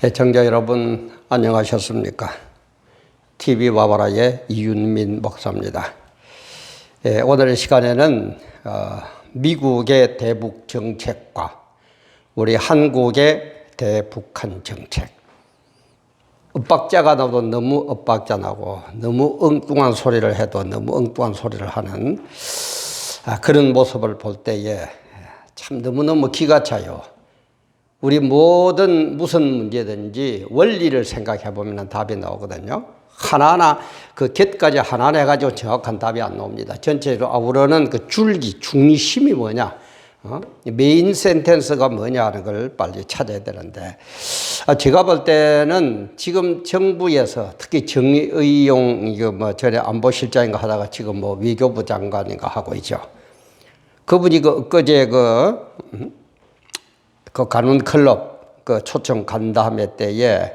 애청자 여러분 안녕하셨습니까? TV 바바라의 이윤민 목사입니다. 오늘 시간에는 미국의 대북 정책과 우리 한국의 대북한 정책, 엇박자가 나도 너무 엇박자 나고 너무 엉뚱한 소리를 해도 너무 엉뚱한 소리를 하는 그런 모습을 볼 때에 참 너무너무 기가 차요. 우리 모든 무슨 문제든지 원리를 생각해 보면 답이 나오거든요. 하나하나 그 곁까지 하나하나 해가지고 정확한 답이 안 나옵니다. 전체로 아우러는 그 줄기, 중심이 뭐냐, 메인 센텐스가 뭐냐 하는 걸 빨리 찾아야 되는데, 제가 볼 때는 지금 정부에서 특히 정의용 전에 안보실장인가 하다가 지금 외교부 장관인가 하고 있죠. 그분이 엊그제 그 가눈 클럽 초청 간담회 때에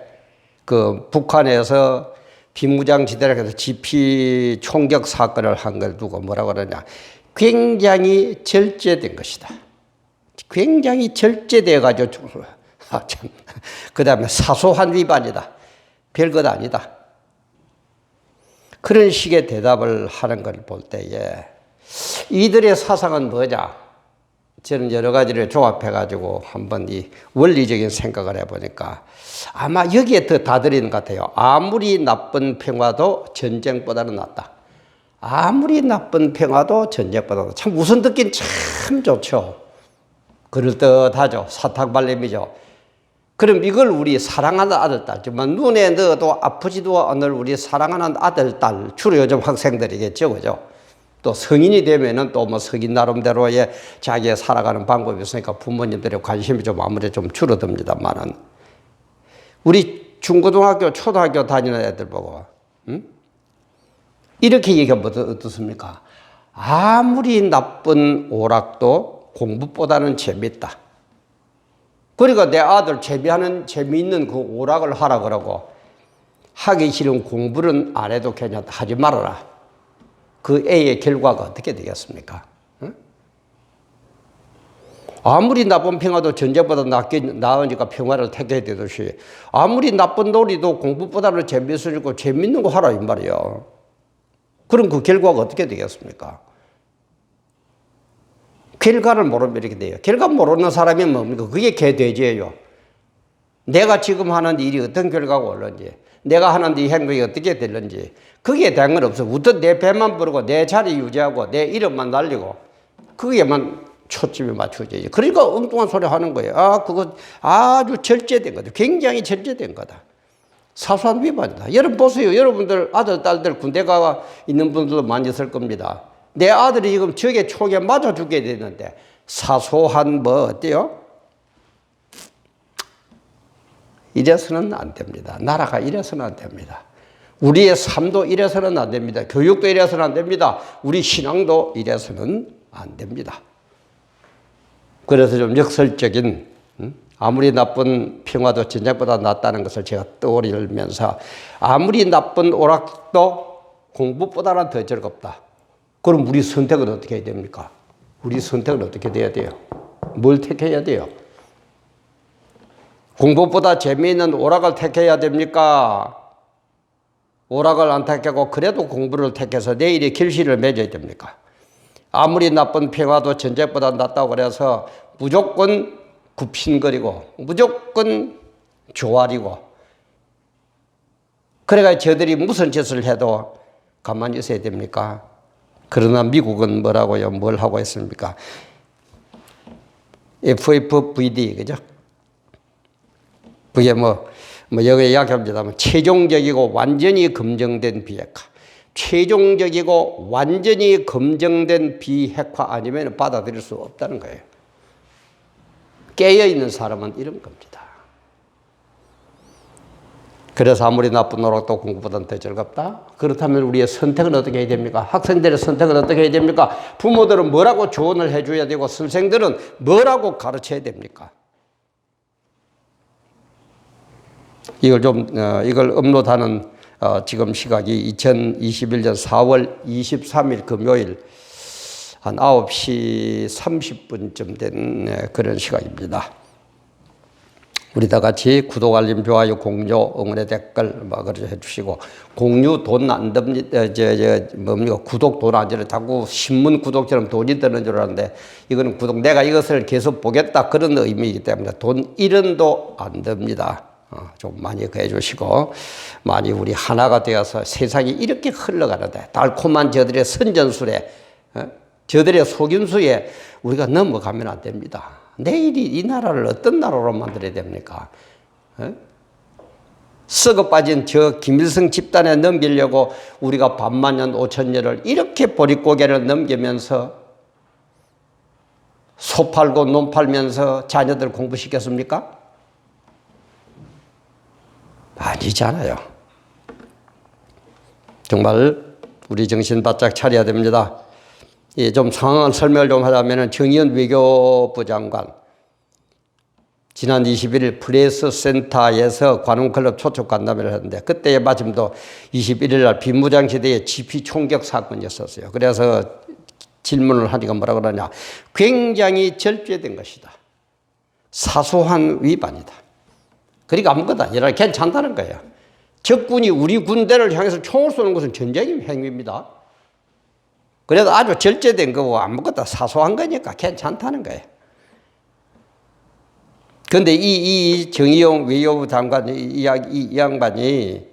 북한에서 비무장지대라 해서 GP 총격 사건을 한 걸 두고 뭐라 그러냐. 굉장히 절제된 것이다. 굉장히 절제돼 가지고 참. 그다음에 사소한 위반이다. 별것 아니다. 그런 식의 대답을 하는 걸 볼 때에 이들의 사상은 뭐냐? 저는 여러 가지를 조합해가지고 한번 이 원리적인 생각을 해보니까 아마 여기에 더 다들이는 것 같아요. 아무리 나쁜 평화도 전쟁보다는 낫다. 아무리 나쁜 평화도 전쟁보다는 참 우선 듣긴 참 좋죠. 그럴듯하죠. 사탕발림이죠. 그럼 이걸 우리 사랑하는 아들, 딸, 정말 눈에 넣어도 아프지도 않을 우리 사랑하는 아들, 딸, 주로 요즘 학생들이겠죠. 그죠? 또 성인이 되면은 또 성인 나름대로의 자기의 살아가는 방법이 있으니까 부모님들의 관심이 좀 아무래도 좀 줄어듭니다만은 우리 중고등학교, 초등학교 다니는 애들 보고, 이렇게 얘기하면 어떻습니까? 아무리 나쁜 오락도 공부보다는 재밌다. 그러니까 내 아들 재미있는 그 오락을 하라 그러고 하기 싫은 공부는 안 해도 괜찮다. 하지 말아라. 그 애의 결과가 어떻게 되겠습니까? 아무리 나쁜 평화도 전쟁보다 나으니까 평화를 택해야 되듯이 아무리 나쁜 놀이도 공부보다는 재미있으니까 재밌는 거 하라 이 말이에요. 그럼 그 결과가 어떻게 되겠습니까? 결과를 모르면 이렇게 돼요. 결과 모르는 사람이 뭡니까? 그게 개돼지예요. 내가 지금 하는 일이 어떤 결과가 올는지, 내가 하는 이 행동이 어떻게 될는지 그게 대한 건 없어. 우선 내 배만 부르고 내 자리 유지하고 내 이름만 날리고 그게만 초점이 맞춰져야지. 그러니까 엉뚱한 소리 하는 거예요. 그거 아주 절제된 거다. 굉장히 절제된 거다. 사소한 위반이다. 여러분 보세요. 여러분들 아들, 딸들 군대 가 있는 분들도 많이 있을 겁니다. 내 아들이 지금 적의 총에 맞아 죽게 되는데 사소한 어때요? 이래서는 안 됩니다. 나라가 이래서는 안 됩니다. 우리의 삶도 이래서는 안 됩니다. 교육도 이래서는 안 됩니다. 우리 신앙도 이래서는 안 됩니다. 그래서 좀 역설적인 아무리 나쁜 평화도 전쟁보다 낫다는 것을 제가 떠올리면서 아무리 나쁜 오락도 공부보다는 더 즐겁다. 그럼 우리 선택은 어떻게 해야 됩니까? 우리 선택은 어떻게 돼야 돼요? 뭘 택해야 돼요? 공부보다 재미있는 오락을 택해야 됩니까? 오락을 안 택하고 그래도 공부를 택해서 내일의 결실을 맺어야 됩니까? 아무리 나쁜 평화도 전쟁보다 낫다고 그래서 무조건 굽신거리고 무조건 조아리고 그래가 저들이 무슨 짓을 해도 가만히 있어야 됩니까? 그러나 미국은 뭐라고요? 뭘 하고 있습니까? FFVD, 그죠? 그게 여기 이야기합니다만 최종적이고 완전히 검증된 비핵화. 최종적이고 완전히 검증된 비핵화 아니면 받아들일 수 없다는 거예요. 깨어있는 사람은 이런 겁니다. 그래서 아무리 나쁜 오락도 공부보다는 더 즐겁다? 그렇다면 우리의 선택은 어떻게 해야 됩니까? 학생들의 선택은 어떻게 해야 됩니까? 부모들은 뭐라고 조언을 해줘야 되고 선생들은 뭐라고 가르쳐야 됩니까? 이걸 업로드하는 지금 시각이 2021년 4월 23일 금요일 한 9시 30분쯤 된 그런 시각입니다. 우리 다 같이 구독, 알림, 좋아요, 공유, 응원의 댓글 그렇게 해주시고 공유 돈 안 듭니다. 뭡니까 구독 돈 안 들어 자꾸 신문 구독처럼 돈이 드는 줄 알았는데 이거는 구독 내가 이것을 계속 보겠다 그런 의미이기 때문에 돈 1원도 안 듭니다. 좀 많이 해주시고 많이 우리 하나가 되어서 세상이 이렇게 흘러가는데 달콤한 저들의 선전술에 저들의 속임수에 우리가 넘어가면 안 됩니다. 내일이 이 나라를 어떤 나라로 만들어야 됩니까? 썩어 빠진 저 김일성 집단에 넘기려고 우리가 반만년 5천년을 이렇게 보릿고개를 넘기면서 소 팔고 논 팔면서 자녀들 공부시켰습니까? 아니잖아요. 정말 우리 정신 바짝 차려야 됩니다. 좀 상황을 설명을 좀 하자면 정의연 외교부 장관 지난 21일 프레스 센터에서 관훈클럽 초청 간담회를 했는데 그때에 마침도 21일 날 비무장 시대의 GP 총격 사건이었었어요. 그래서 질문을 하니까 뭐라 그러냐. 굉장히 절제된 것이다. 사소한 위반이다. 그러니까 아무것도 아니라 괜찮다는 거예요. 적군이 우리 군대를 향해서 총을 쏘는 것은 전쟁의 행위입니다. 그래도 아주 절제된 거고 아무것도 사소한 거니까 괜찮다는 거예요. 그런데 이 정의용 외교부 장관 이 양반이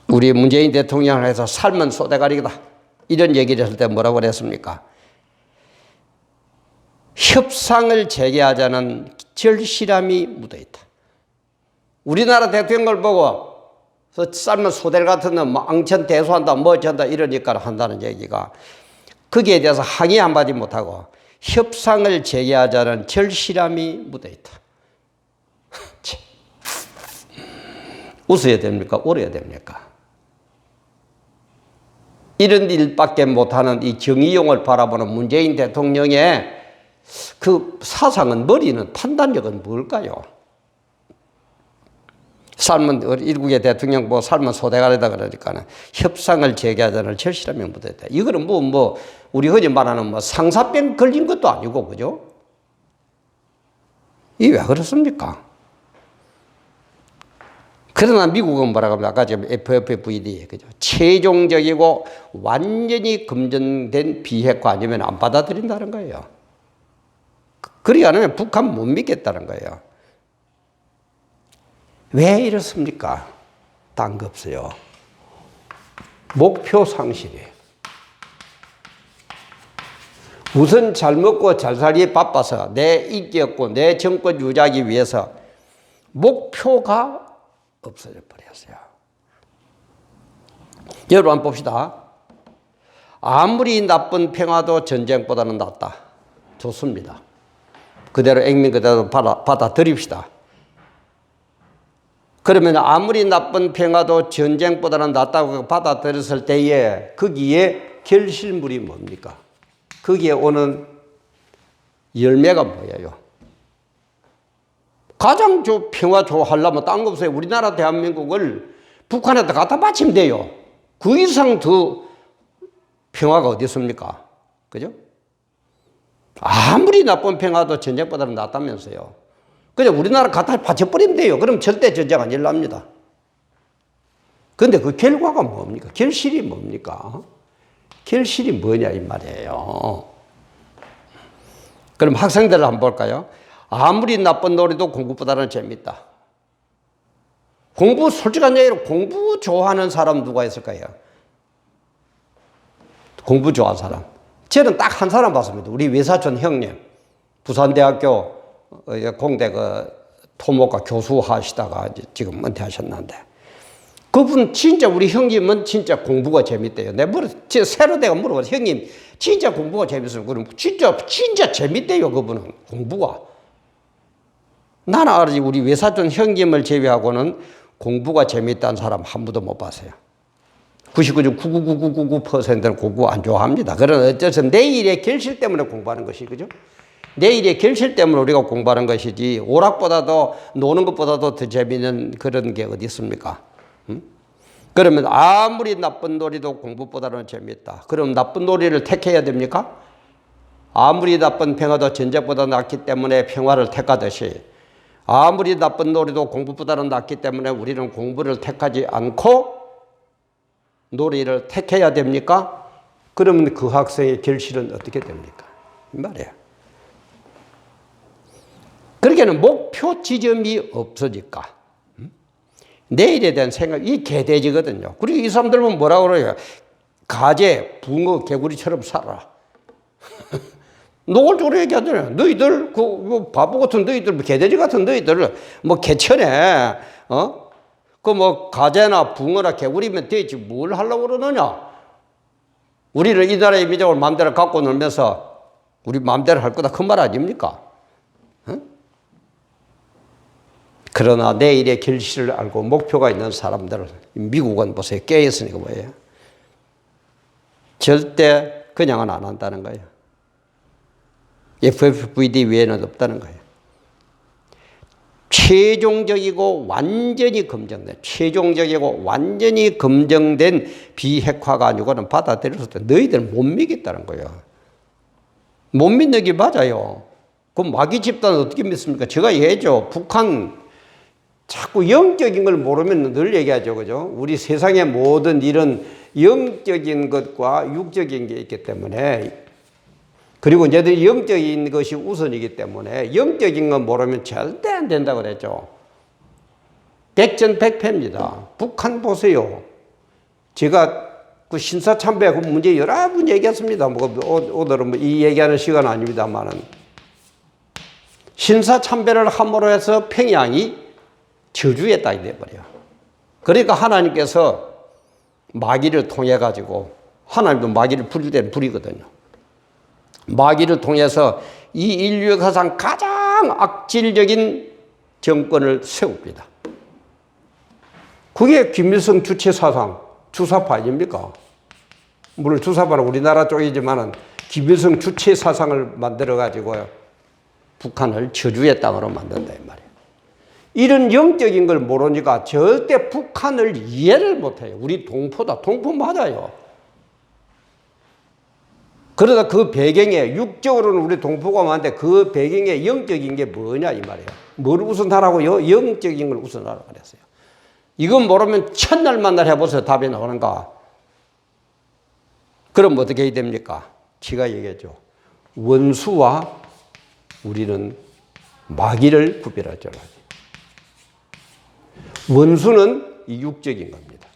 우리 문재인 대통령을 해서 삶은 소대가리다 이런 얘기를 했을 때 뭐라고 그랬습니까? 협상을 재개하자는 절실함이 묻어있다. 우리나라 대통령을 보고 삶은 소대 같은 놈 앙천 대소한다 뭐 전다 이러니까 한다는 얘기가 거기에 대해서 항의 한마디 못하고 협상을 재개하자는 절실함이 묻어있다. 웃어야 됩니까? 울어야 됩니까? 이런 일밖에 못하는 이 정의용을 바라보는 문재인 대통령의 그 사상은 머리는 판단력은 뭘까요? 삶은 일국의 대통령 뭐 삶은 소대가리다 그러니까는 협상을 재개하자는 절실함이 묻어있다. 이거는 뭐 우리 흔히 말하는 뭐 상사병 걸린 것도 아니고 그죠? 이게 왜 그렇습니까? 그러나 미국은 뭐라고 합니까? 아까 지금 FFVD 그죠? 최종적이고 완전히 검증된 비핵화 아니면 안 받아들인다는 거예요. 그러지 않으면 북한 못 믿겠다는 거예요. 왜 이렇습니까? 딴 거 없어요. 목표 상실이에요. 우선 잘 먹고 잘 살기에 바빠서 내 인기 없고 내 정권 유지하기 위해서 목표가 없어져 버렸어요. 여러분 한번 봅시다. 아무리 나쁜 평화도 전쟁보다는 낫다. 좋습니다. 그대로 액면 그대로 받아들입시다. 그러면 아무리 나쁜 평화도 전쟁보다는 낫다고 받아들였을 때에 거기에 결실물이 뭡니까? 거기에 오는 열매가 뭐예요? 가장 평화 좋아하려면 딴 거 없어요. 우리나라 대한민국을 북한에다 갖다 바치면 돼요. 그 이상 더 평화가 어디 있습니까? 그죠? 아무리 나쁜 평화도 전쟁보다는 낫다면서요. 그냥 우리나라 갖다 바쳐버리면 돼요. 그럼 절대 전쟁 안 일어납니다. 그런데 그 결과가 뭡니까? 결실이 뭡니까? 결실이 뭐냐 이 말이에요. 그럼 학생들을 한번 볼까요? 아무리 나쁜 놀이도 공부보다는 재밌다. 공부 솔직한 얘기로 공부 좋아하는 사람 누가 있을까요? 공부 좋아하는 사람. 저는 딱 한 사람 봤습니다. 우리 외사촌 형님. 부산대학교 공대 그 토목과 교수 하시다가 지금 은퇴하셨는데 그분 진짜 우리 형님은 진짜 공부가 재밌대요. 내가 새로 내가 물어봤어. 형님 진짜 공부가 재밌어요. 그럼 진짜 재밌대요. 그분은 공부가. 나는 알지 우리 외사촌 형님을 제외하고는 공부가 재밌다는 사람 한 분도 못 봤어요. 99.99999%는 공부 안 좋아합니다. 그러나 어째서 내일의 결실 때문에 공부하는 것이 그죠? 내일의 결실 때문에 우리가 공부하는 것이지 오락보다도 노는 것보다도 더 재미있는 그런 게 어디 있습니까? 그러면 아무리 나쁜 놀이도 공부보다는 재미있다. 그럼 나쁜 놀이를 택해야 됩니까? 아무리 나쁜 평화도 전쟁보다 낫기 때문에 평화를 택하듯이 아무리 나쁜 놀이도 공부보다는 낫기 때문에 우리는 공부를 택하지 않고 놀이를 택해야 됩니까? 그러면 그 학생의 결실은 어떻게 됩니까? 이 말이에요. 그러기에는 목표 지점이 없으니까 내일에 대한 생각, 이 개돼지거든요. 그리고 이 사람들은 뭐라고 그래요? 가재, 붕어, 개구리처럼 살아. 노골적으로 얘기하잖아요. 너희들, 그 바보 같은 너희들, 개돼지 같은 너희들, 개천에, 가재나 붕어나 개구리면 되지 뭘 하려고 그러느냐? 우리는 이 나라의 민족을 마음대로 갖고 놀면서 우리 마음대로 할 거다. 그 말 아닙니까? 그러나 내일의 결실을 알고 목표가 있는 사람들은 미국은 보세요. 깨어있으니까 뭐예요? 절대 그냥은 안 한다는 거예요. FFVD 외에는 없다는 거예요. 최종적이고 완전히 검증된, 최종적이고 완전히 검증된 비핵화가 아니고는 받아들일 수 없다. 너희들은 못 믿겠다는 거예요. 못 믿는 게 맞아요. 그럼 마귀 집단은 어떻게 믿습니까? 제가 얘기하죠. 북한 자꾸 영적인 걸 모르면 늘 얘기하죠. 그죠? 우리 세상의 모든 일은 영적인 것과 육적인 게 있기 때문에, 그리고 얘들이 영적인 것이 우선이기 때문에 영적인 건 모르면 절대 안 된다고 그랬죠. 백전백패입니다. 북한 보세요. 제가 그 신사참배 그 문제 여러 번 얘기했습니다. 오늘은 이 얘기하는 시간 아닙니다만은. 신사참배를 함으로 해서 평양이 저주의 땅이 되어버려요. 그러니까 하나님께서 마귀를 통해 가지고, 하나님도 마귀를 부릴 때는 부리거든요. 마귀를 통해서 이 인류 역사상 가장 악질적인 정권을 세웁니다. 그게 김일성 주체 사상, 주사파 아닙니까? 물론 주사파는 우리나라 쪽이지만은 김일성 주체 사상을 만들어 가지고요, 북한을 저주의 땅으로 만든다 이 말이에요. 이런 영적인 걸 모르니까 절대 북한을 이해를 못해요. 우리 동포다. 동포 맞아요. 그러다 그 배경에, 육적으로는 우리 동포가 많은데 그 배경에 영적인 게 뭐냐 이 말이에요. 뭘 우선하라고요? 영적인 걸 우선하라고 그랬어요. 이건 모르면 첫날 만날 해보세요. 답이 나오는가? 그럼 어떻게 해야 됩니까? 제가 얘기했죠. 원수와 우리는 마귀를 구별할 줄 알아요. 원수는 육적인 겁니다.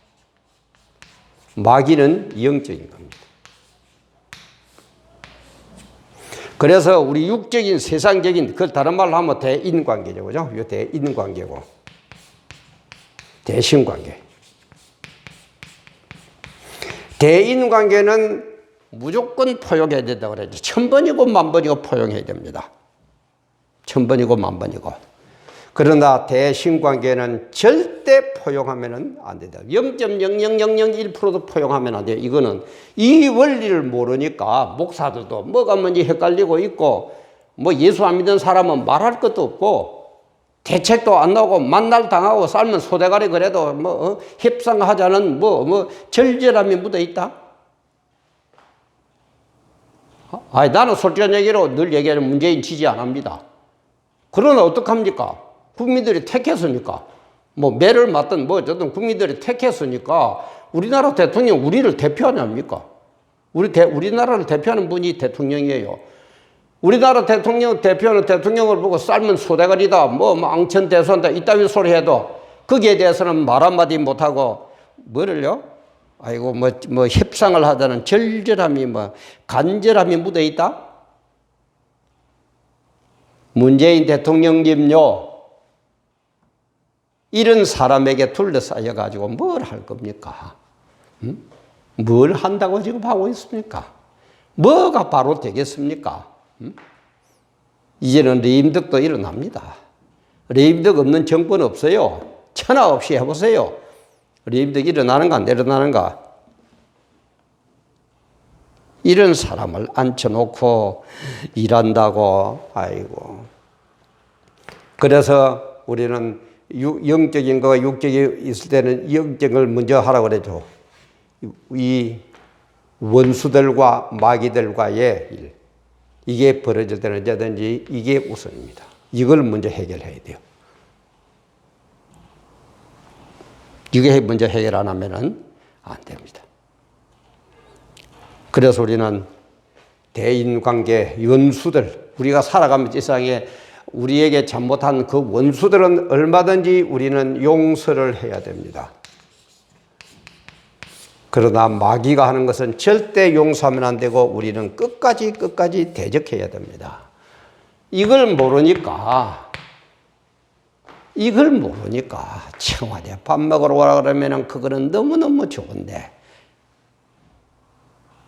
마귀는 영적인 겁니다. 그래서 우리 육적인 세상적인, 그 다른 말로 하면 대인관계죠. 그죠? 이 대인관계고, 대신관계. 대인관계는 무조건 포용해야 된다고 그러죠. 1000번이고 10,000번이고 포용해야 됩니다. 1000번이고 10,000번이고. 그러나 대신관계는 절대 포용하면 안 된다. 0.00001%도 포용하면 안 돼요. 이거는 이 원리를 모르니까 목사들도 뭐가 뭔지 헷갈리고 있고, 예수 안 믿는 사람은 말할 것도 없고, 대책도 안 나오고, 만날 당하고 삶은 소대가리 그래도 협상하자는 절절함이 묻어 있다. 나는 솔직한 얘기로 늘 얘기하는 문재인 지지 안 합니다. 그러나 어떡합니까? 국민들이 택했으니까, 매를 맞든 어쨌든 국민들이 택했으니까 우리나라 대통령 우리를 대표하냐입니까? 우리나라를 대표하는 분이 대통령이에요. 우리나라 대통령 대표하는 대통령을 보고 삶은 소대가리다, 앙천 대소한다, 이따위 소리 해도 거기에 대해서는 말 한마디 못하고, 뭐를요? 아이고, 협상을 하자는 절절함이, 간절함이 묻어 있다? 문재인 대통령님요, 이런 사람에게 둘러싸여 가지고 뭘 할 겁니까? 뭘 한다고 지금 하고 있습니까? 뭐가 바로 되겠습니까? 이제는 레임덕도 일어납니다. 레임덕 없는 정권 없어요. 천하 없이 해보세요. 레임덕 일어나는가 안 일어나는가? 이런 사람을 앉혀놓고 일한다고, 아이고. 그래서 우리는 영적인 거와 육적이 있을 때는 영적을 먼저 하라고 그러죠. 이 원수들과 마귀들과의 일, 이게 벌어질 때는 언제든지 이게 우선입니다. 이걸 먼저 해결해야 돼요. 이게 먼저 해결 안 하면은 안 됩니다. 그래서 우리는 대인관계, 원수들, 우리가 살아가면서 이 세상에 우리에게 잘못한 그 원수들은 얼마든지 우리는 용서를 해야 됩니다. 그러나 마귀가 하는 것은 절대 용서하면 안 되고 우리는 끝까지 대적해야 됩니다. 이걸 모르니까 청와대 밥 먹으러 오라 그러면 그거는 너무너무 좋은데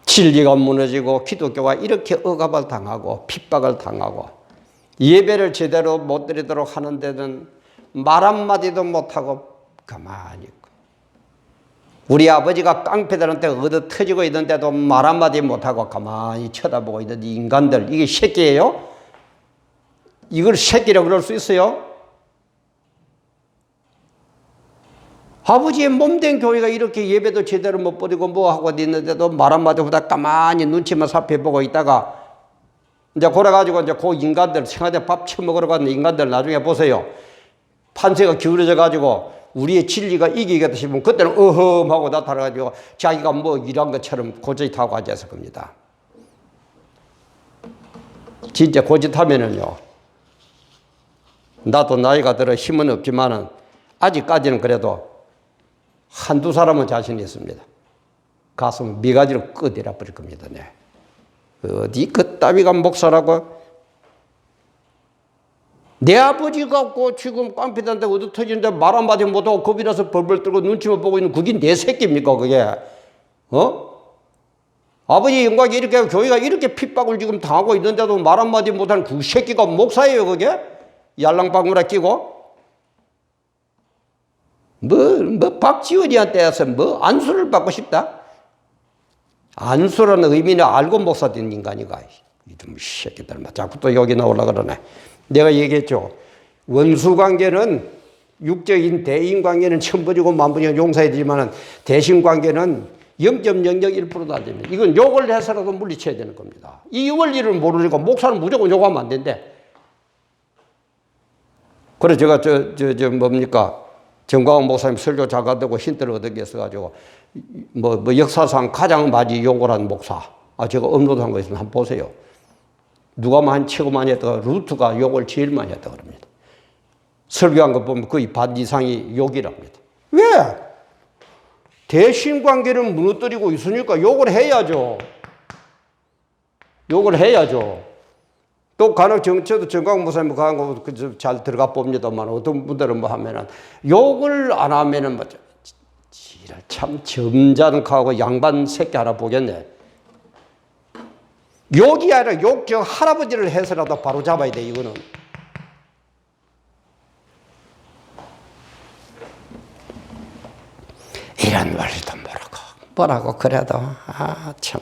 진리가 무너지고 기독교가 이렇게 억압을 당하고 핍박을 당하고 예배를 제대로 못 드리도록 하는 데는 말 한마디도 못하고 가만히 있고 우리 아버지가 깡패들한테 얻어 터지고 있는데도 말 한마디 못하고 가만히 쳐다보고 있는 이 인간들, 이게 새끼예요? 이걸 새끼라고 그럴 수 있어요? 아버지의 몸된 교회가 이렇게 예배도 제대로 못 드리고 뭐하고 있는데도 말 한마디 보다 가만히 눈치만 살펴보고 있다가 이제 그래가지고 이제 그 인간들, 청와대 밥 처먹으러 가는 인간들 나중에 보세요. 판세가 기울어져 가지고 우리의 진리가 이기겠다 싶으면 그때는 어흠하고 나타나가지고 자기가 뭐 일한 것처럼 고짓하고 앉았을 겁니다. 진짜 고짓하면은요, 나도 나이가 들어 힘은 없지만은 아직까지는 그래도 한두 사람은 자신이 있습니다. 가슴 미가지로 끄드려 버릴 겁니다. 네. 어디 그따위가 목사라고? 내 아버지가 지금 깡패들한테 얻어 터지는데 말 한마디 못하고 겁이나서 벌벌 떨고 눈치만 보고 있는 그게 내 새끼입니까 그게? 아버지 영광이 이렇게 교회가 이렇게 핍박을 지금 당하고 있는데도 말 한마디 못하는 그 새끼가 목사예요 그게? yar랑방울에 끼고? 박지원이한테 와서 안수를 받고 싶다? 안수라는 의미는 알고 목사 된 인간이가. 이놈 새끼들, 자꾸 또 여기 나오려고 그러네. 내가 얘기했죠. 원수관계는 육적인 대인관계는 천번이고 만번이고 용서해야 되지만 대신관계는 0.001%도 안 됩니다. 이건 욕을 해서라도 물리쳐야 되는 겁니다. 이 원리를 모르니까 목사는 무조건 욕하면 안 된대. 그래 제가 뭡니까? 정광훈 목사님 설교 작가되고 힌트를 얻기 위해서 역사상 가장 많이 욕을 한 목사. 제가 업로드한 거 있으면 한번 보세요. 누가 최고 많이 했다가 루트가 욕을 제일 많이 했다 그럽니다. 설교한 거 보면 거의 반 이상이 욕이랍니다. 왜? 대신관계를 무너뜨리고 있으니까 욕을 해야죠. 욕을 해야죠. 또 간혹 저도 정광훈 목사님 가는 거 잘 들어가 봅니다만 어떤 분들은 뭐 하면은 욕을 안 하면은 참 점잖고 양반 새끼 하나 보겠네. 욕이 아니라 저 할아버지를 해서라도 바로 잡아야 돼 이거는. 이런 원리도 뭐라고 그래도 참.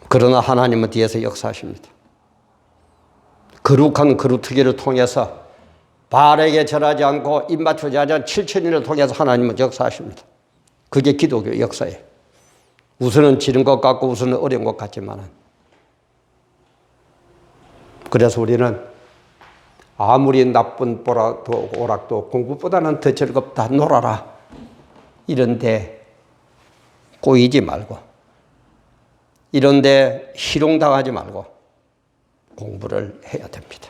그러나 하나님은 뒤에서 역사하십니다. 거룩한 그루트기를 통해서 바알에게 절하지 않고 입맞추지 않은 7,000년을 통해서 하나님은 역사하십니다. 그게 기독교 역사예요. 우선은 지른 것 같고 우선은 어려운 것 같지만은. 그래서 우리는 아무리 나쁜 오락도 공부보다는 더 즐겁다 놀아라. 이런데 꼬이지 말고 이런데 희롱당하지 말고 공부를 해야 됩니다.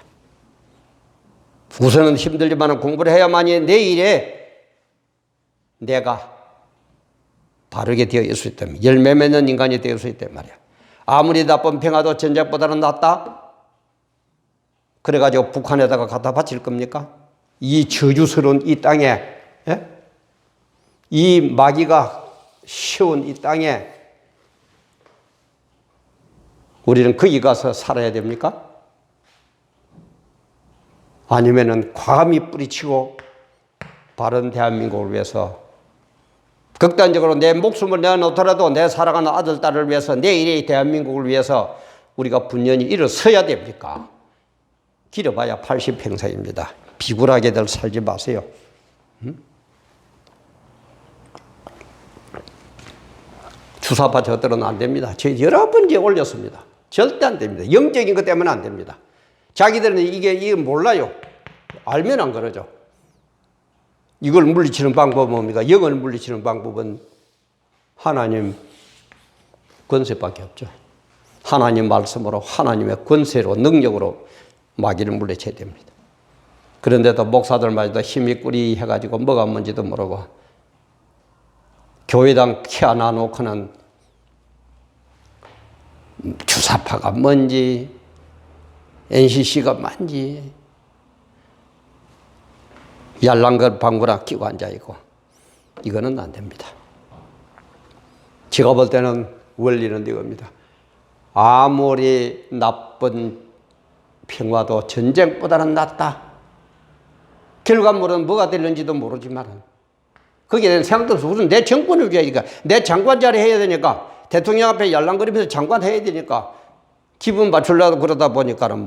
우선은 힘들지만 공부를 해야만이 내일에 내가 바르게 되어 있을 수 있다면 열매 맺는 인간이 되어 있을 때 말이야. 아무리 나쁜 평화도 전쟁보다는 낫다. 그래가지고 북한에다가 갖다 바칠 겁니까? 이 저주스러운 이 땅에, 예? 이 마귀가 쉬운 이 땅에 우리는 거기 가서 살아야 됩니까? 아니면은 과감히 뿌리치고 바른 대한민국을 위해서 극단적으로 내 목숨을 내어놓더라도 내 사랑하는 아들, 딸을 위해서 내일의 대한민국을 위해서 우리가 분연히 일어서야 됩니까? 길어봐야 80평생입니다. 비굴하게들 살지 마세요. 주사파 저들은 안 됩니다. 제가 여러 번 올렸습니다. 절대 안 됩니다. 영적인 것 때문에 안 됩니다. 자기들은 이게 몰라요. 알면 안 그러죠. 이걸 물리치는 방법은 뭡니까? 영을 물리치는 방법은 하나님 권세밖에 없죠. 하나님 말씀으로, 하나님의 권세로, 능력으로 마귀를 물리쳐야 됩니다. 그런데도 목사들마저도 힘이 꾸리 해가지고 뭐가 뭔지도 모르고 교회당 키아나 놓고는 주사파가 뭔지 NCC가 뭔지 yar랑걸 방구나 끼고 앉아있고 이거는 안 됩니다. 제가 볼 때는 원리는 이겁니다. 아무리 나쁜 평화도 전쟁보다는 낫다. 결과물은 뭐가 될는지도 모르지만 거기에 대한 생각도 없어. 무슨 내 정권을 위하니까 내 장관 자리 해야 되니까 대통령 앞에 yar랑거리면서 장관 해야 되니까 기분 맞추려고 그러다 보니까는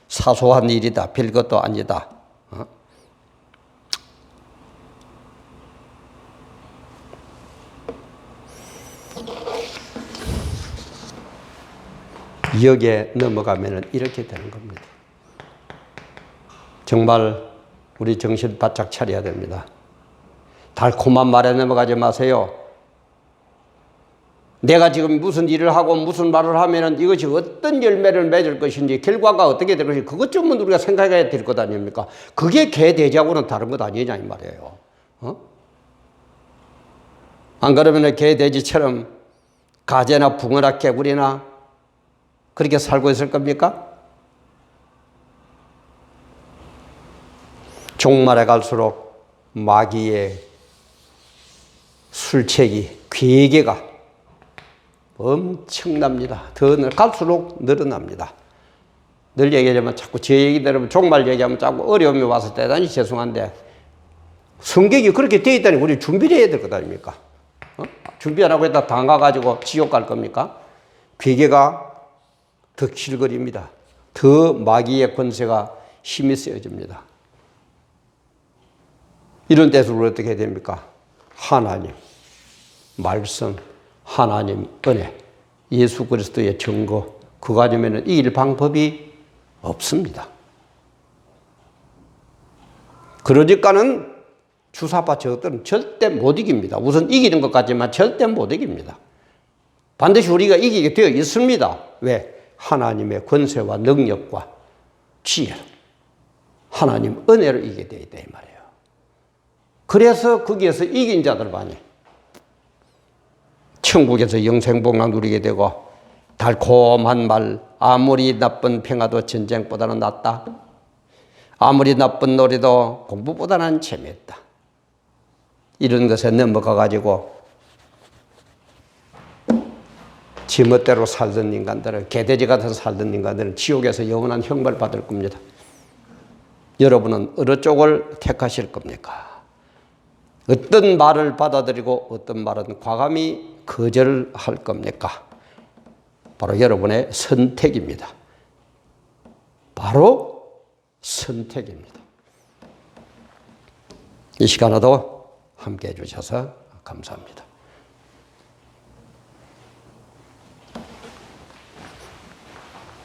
사소한 일이다. 별것도 아니다. 여기에 넘어가면 이렇게 되는 겁니다. 정말 우리 정신 바짝 차려야 됩니다. 달콤한 말에 넘어가지 마세요. 내가 지금 무슨 일을 하고 무슨 말을 하면 이것이 어떤 열매를 맺을 것인지 결과가 어떻게 될 것인지 그것 좀 우리가 생각해야 될 것 아닙니까? 그게 개돼지하고는 다른 것 아니냐 이 말이에요. 안 그러면 개돼지처럼 가재나 붕어나 개구리나 그렇게 살고 있을 겁니까? 종말에 갈수록 마귀의 술책이, 괴계가 엄청납니다. 더 갈수록 늘어납니다. 늘 얘기하자면 자꾸 제 얘기 들으면 종말 얘기하면 자꾸 어려움이 와서 대단히 죄송한데 성격이 그렇게 되어 있다니 우리 준비를 해야 될 것 아닙니까? 준비 안 하고 있다 당가가지고 지옥 갈 겁니까? 괴계가 더 길거립니다. 더 마귀의 권세가 힘이 세워집니다. 이런 데서 우리 어떻게 해야 됩니까? 하나님, 말씀, 하나님, 은혜, 예수 그리스도의 증거, 그거 아니면 이길 방법이 없습니다. 그러니까는 주사파 저것들은 절대 못 이깁니다. 우선 이기는 것 같지만 절대 못 이깁니다. 반드시 우리가 이기게 되어 있습니다. 왜? 하나님의 권세와 능력과 지혜로 하나님 은혜로 이기게 되어 있다 이 말이에요. 그래서 거기에서 이긴 자들만이 천국에서 영생복락 누리게 되고 달콤한 말 아무리 나쁜 평화도 전쟁보다는 낫다. 아무리 나쁜 놀이도 공부보다는 재미있다. 이런 것에 넘어가 가지고 지멋대로 살던 인간들은 개돼지 같아서 살던 인간들은 지옥에서 영원한 형벌을 받을 겁니다. 여러분은 어느 쪽을 택하실 겁니까? 어떤 말을 받아들이고 어떤 말은 과감히 거절할 겁니까? 바로 여러분의 선택입니다. 바로 선택입니다. 이 시간에도 함께 해주셔서 감사합니다.